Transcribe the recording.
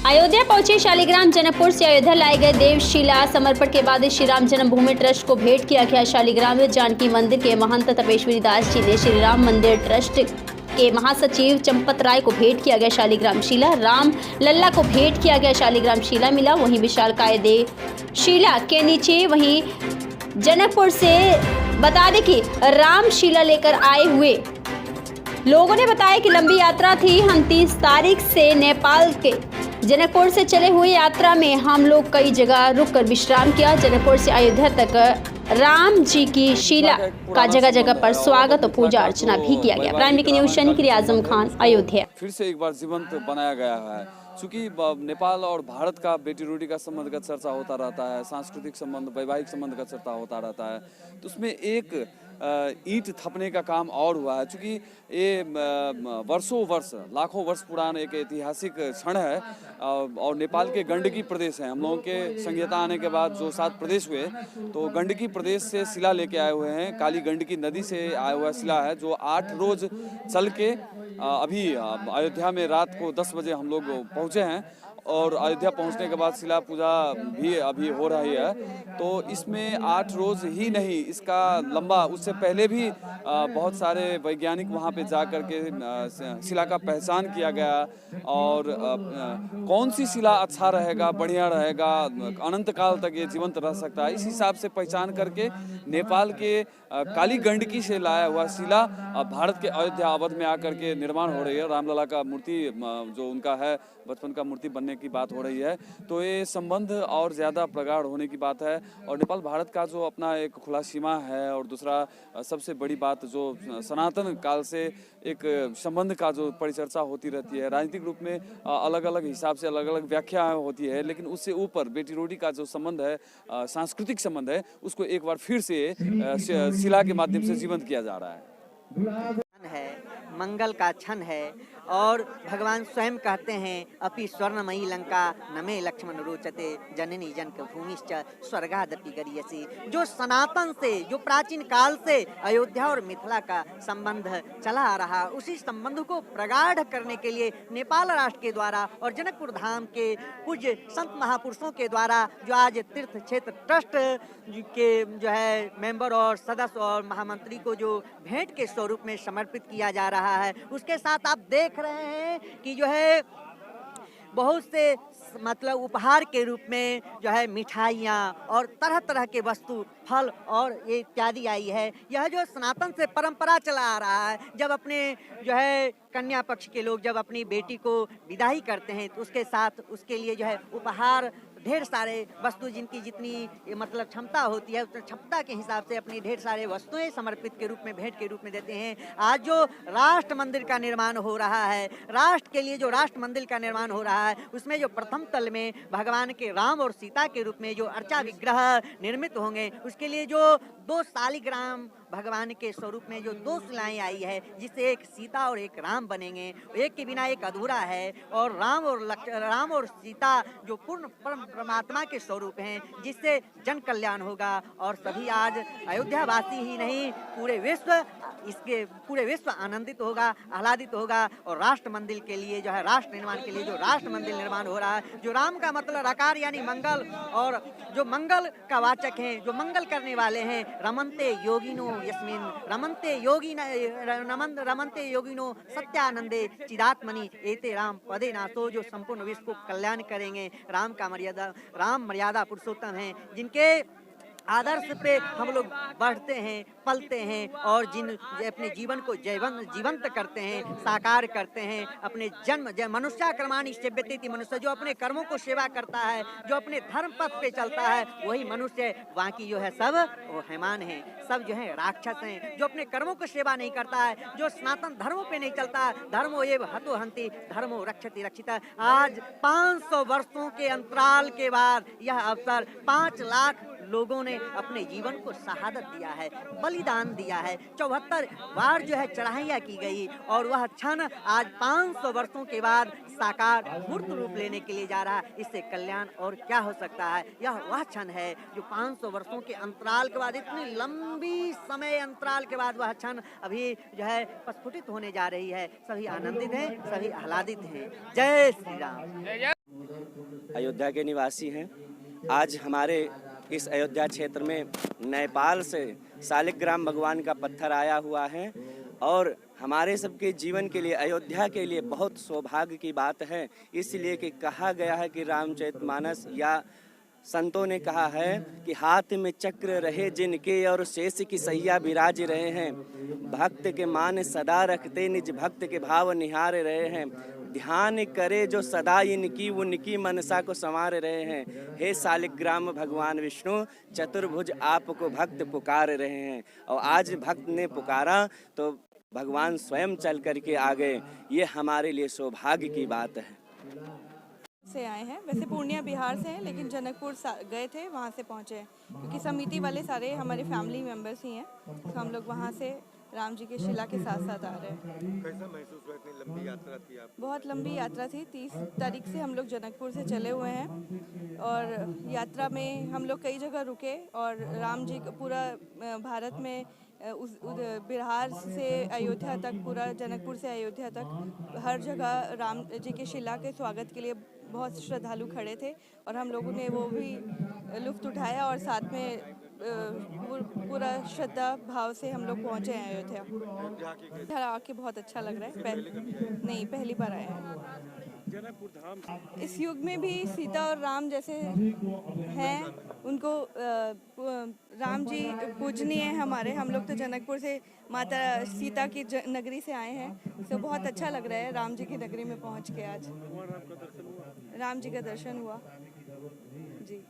अयोध्या पहुंचे शालिग्राम। जनकपुर से अयोध्या लाए गए देवशिला समर्पण के बाद श्री राम जन्मभूमि ट्रस्ट को भेंट किया गया। शालिग्राम में जानकी मंदिर के महंत तपेश्वरी दास जी ने श्री राम मंदिर ट्रस्ट के महासचिव चंपत राय को भेंट किया गया शालिग्राम शिला। राम लल्ला को भेंट किया गया शालिग्राम शिला मिला। वहीं विशालकाय देवशिला के नीचे वहीं जनकपुर से बता दें कि राम शिला लेकर आए हुए लोगों ने बताया कि लंबी यात्रा थी। हम 30 तारीख से नेपाल के जनकपुर से चले हुए यात्रा में हम लोग कई जगह रुककर विश्राम किया। जनकपुर से अयोध्या तक राम जी की शिला का जगह जगह पर स्वागत और पूजा अर्चना भी किया गया। प्राइम की न्यूज चैनल के लिए आजम खान, अयोध्या। फिर से एक बार जीवंत बनाया गया है। चूंकि नेपाल और भारत का बेटी रोटी का संबंध का चर्चा होता रहता है, सांस्कृतिक संबंध, वैवाहिक संबंध का चर्चा होता रहता है, तो उसमें एक ईंट थपने का काम और हुआ है। चूँकि ये वर्षों वर्ष, लाखों वर्ष पुराना एक ऐतिहासिक क्षण है और नेपाल के गंडकी प्रदेश है। हम लोगों के संघीयता आने के बाद जो 7 प्रदेश हुए, तो गंडकी प्रदेश से शिला लेके आए हुए हैं। काली गंडकी नदी से आया हुआ शिला है जो 8 रोज चल के अभी अयोध्या में रात को 10 बजे हम लोग पहुँचे हैं और अयोध्या पहुंचने के बाद शिला पूजा भी अभी हो रही है। तो इसमें 8 रोज ही नहीं, इसका लंबा, उससे पहले भी बहुत सारे वैज्ञानिक वहां पे जा कर के शिला का पहचान किया गया और कौन सी शिला अच्छा रहेगा, बढ़िया रहेगा, अनंत काल तक ये जीवंत रह सकता है, इस हिसाब से पहचान करके नेपाल के काली गंडकी से लाया हुआ शिला भारत के अयोध्या अवध में आकर के निर्माण हो रही है। रामलला का मूर्ति जो उनका है, बचपन का मूर्ति बनने की बात हो रही है। तो ये संबंध और ज़्यादा प्रगाढ़ होने की बात है। और नेपाल भारत का जो अपना एक खुला सीमा है और दूसरा सबसे बड़ी बात जो सनातन काल से एक संबंध का जो परिचर्चा होती रहती है, राजनीतिक रूप में अलग अलग हिसाब से अलग अलग व्याख्या होती है, लेकिन उससे ऊपर बेटी रोटी का जो संबंध है, सांस्कृतिक संबंध है, उसको एक बार फिर से शिला के माध्यम से जीवंत किया जा रहा है। मंगल का क्षण है और भगवान स्वयं कहते हैं अपि स्वर्णमयी लंका नमे लक्ष्मण रोचते जननी जनक भूमिश्च स्वर्गादपि गरीयसी। जो सनातन से, जो प्राचीन काल से अयोध्या और मिथिला का संबंध चला आ रहा, उसी संबंध को प्रगाढ़ करने के लिए नेपाल राष्ट्र के द्वारा और जनकपुर धाम के पूज्य संत महापुरुषों के द्वारा जो आज तीर्थ क्षेत्र ट्रस्ट के जो है मेंबर और सदस्य और महामंत्री को जो भेंट के स्वरूप में समर्पित किया जा रहा है, उसके साथ आप देख रहे हैं कि जो है बहुत से मतलब उपहार के रूप में जो है मिठाइयाँ और तरह तरह के वस्तु, फल और ये इत्यादि आई है। यह जो सनातन से परंपरा चला आ रहा है, जब अपने जो है कन्या पक्ष के लोग जब अपनी बेटी को विदाई करते हैं तो उसके साथ उसके लिए जो है उपहार, ढेर सारे वस्तु जिनकी जितनी मतलब क्षमता होती है, उस क्षमता के हिसाब से अपनी ढेर सारे वस्तुएं समर्पित के रूप में, भेंट के रूप में देते हैं। आज जो राष्ट्र मंदिर का निर्माण हो रहा है, राष्ट्र के लिए जो राष्ट्र मंदिर का निर्माण हो रहा है, उसमें जो प्रथम तल में भगवान के राम और सीता के रूप में जो अर्चा विग्रह निर्मित होंगे, उसके लिए जो 2 शालिग्राम भगवान के स्वरूप में जो 2 शिलाएं आई है, जिससे एक सीता और एक राम बनेंगे, एक के बिना एक अधूरा है। और राम और सीता जो पूर्ण परमात्मा के स्वरूप हैं, जिससे जन कल्याण होगा और सभी आज अयोध्या वासी ही नहीं पूरे विश्व आनंदित होगा, आह्लादित होगा। और राष्ट्र मंदिर के लिए जो है, राष्ट्र निर्माण के लिए जो राष्ट्र मंदिर निर्माण हो रहा है, जो राम का मतलब आकार यानी मंगल, और जो मंगल का वाचक हैं, जो मंगल करने वाले हैं, रमन्ते योगिनो यस्मिन रमन्ते योगिनो सत्यानंदे चिदात्मनि एते राम पदे नासो। जो संपूर्ण विश्व को कल्याण करेंगे, राम मर्यादा पुरुषोत्तम हैं, जिनके आदर्श पे हम लोग बढ़ते हैं, पलते हैं और जिन अपने जीवन को जीवंत करते हैं, साकार करते हैं। अपने मनुष्य कर्माणि सेव्यते, मनुष्य जो अपने कर्मों को सेवा करता है, जो अपने धर्म पथ पे चलता है, वही मनुष्य। बाकी जो है सब वो हैमान है, सब जो है राक्षस हैं। जो अपने कर्मों को सेवा नहीं करता है, जो सनातन धर्मों पे नहीं चलता, धर्मो एव हतो हन्ति धर्मो रक्षति रक्षिता। आज 500 वर्षों के अंतराल के बाद यह अवसर 5 लाख लोगों ने अपने जीवन को शहादत दिया है, बलिदान दिया है, 74 बार जो है चढ़ाइयाँ की गई और वह क्षण आज 500 वर्षों के बाद साकार मूर्त रूप लेने के लिए जा रहा है। इससे कल्याण और क्या हो सकता है। यह वह क्षण है जो 500 वर्षों के अंतराल के बाद, इतनी लंबी समय अंतराल के बाद वह क्षण अभी जो है प्रस्फुटित होने जा रही है। सभी आनंदित हैं, सभी आह्लादित हैं। जय श्री राम। अयोध्या के निवासी हैं। आज हमारे इस अयोध्या क्षेत्र में नेपाल से शालिग्राम भगवान का पत्थर आया हुआ है और हमारे सबके जीवन के लिए, अयोध्या के लिए बहुत सौभाग्य की बात है। इसलिए कि कहा गया है कि रामचरितमानस या संतों ने कहा है कि हाथ में चक्र रहे जिनके और शेष की सैया बिराज रहे हैं, भक्त के मान सदा रखते निज भक्त के भाव निहार रहे हैं, ध्यान करे जो सदा इनकी उनकी मनसा को संवार रहे हैं। हे शालिग्राम भगवान विष्णु चतुर्भुज आपको भक्त पुकार रहे हैं। और आज भक्त ने पुकारा तो भगवान स्वयं चल करके आ गए। ये हमारे लिए सौभाग्य की बात है। से आए हैं, वैसे पूर्णिया बिहार से हैं, लेकिन जनकपुर गए थे, वहाँ से पहुँचे हैं क्योंकि समिति वाले सारे हमारे फैमिली मेंबर्स ही हैं, तो हम लोग वहाँ से राम जी के शिला के साथ साथ आ रहे हैं। कैसा महसूस हुआ? इतनी लंबी यात्रा थी आप? बहुत लंबी यात्रा थी। 30 तारीख से हम लोग जनकपुर से चले हुए हैं और यात्रा में हम लोग कई जगह रुके और राम जी का पूरा भारत में बिहार से अयोध्या तक, पूरा जनकपुर से अयोध्या तक हर जगह राम जी के शिला के स्वागत के लिए बहुत श्रद्धालु खड़े थे और हम लोगों ने वो भी लुत्फ़ उठाया और साथ में पूरा श्रद्धा भाव से हम लोग पहुँचे हैं अयोध्या। इधर आके बहुत अच्छा लग रहा है। नहीं, पहली बार आए हैं। जनकपुर धाम इस युग में भी सीता और राम जैसे हैं, उनको राम जी पूजनीय है हमारे। हम लोग तो जनकपुर से माता सीता की नगरी से आए हैं, तो बहुत अच्छा लग रहा है राम जी की नगरी में पहुंच के। आज राम जी का दर्शन हुआ जी।